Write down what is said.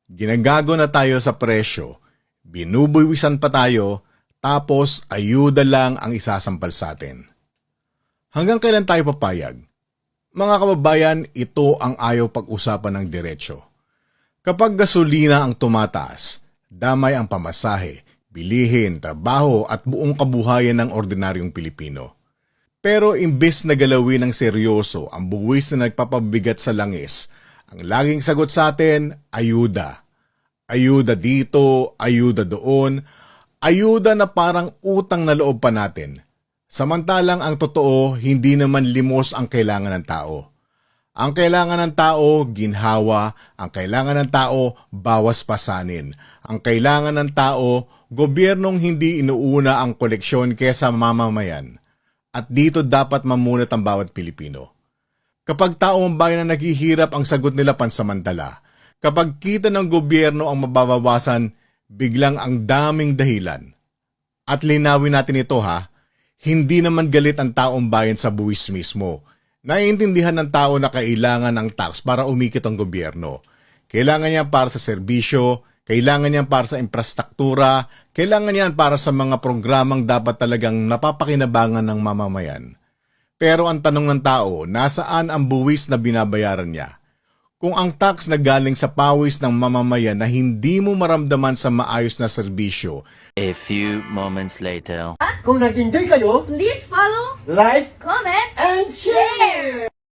Ginagago na tayo sa presyo, binubuwisan pa tayo, tapos ayuda lang ang isasampal sa atin. Hanggang kailan tayo papayag? Mga kababayan, ito ang ayaw pag-usapan ng diretsyo. Kapag gasolina ang tumataas, damay ang pamasahe, bilihin, trabaho at buong kabuhayan ng ordinaryong Pilipino. Pero imbes na galawin ng seryoso ang buwis na nagpapabigat sa langis, ang laging sagot sa atin, ayuda. Ayuda dito, ayuda doon, ayuda na parang utang na loob pa natin. Samantalang ang totoo, hindi naman limos ang kailangan ng tao. Ang kailangan ng tao, ginhawa. Ang kailangan ng tao, bawas pasanin. Ang kailangan ng tao, gobyernong hindi inuuna ang koleksyon kesa mamamayan. At dito dapat mamunat ang bawat Pilipino. Kapag taong bayan na naghihirap, ang sagot nila pansamantala. Kapag kita ng gobyerno ang mababawasan, biglang ang daming dahilan. At linawin natin ito hindi naman galit ang taong bayan sa buwis mismo. Naiintindihan ng tao na kailangan ng tax para umikit ang gobyerno. Kailangan niya para sa serbisyo, kailangan niya para sa infrastruktura, kailangan niya para sa mga programang dapat talagang napapakinabangan ng mamamayan. Pero ang tanong ng tao, nasaan ang buwis na binabayaran niya? Kung ang tax na galing sa pawis ng mamamayan na hindi mo maramdaman sa maayos na serbisyo, A few moments later. Kung nag-enjoy kayo, Please follow, like, comment, and share!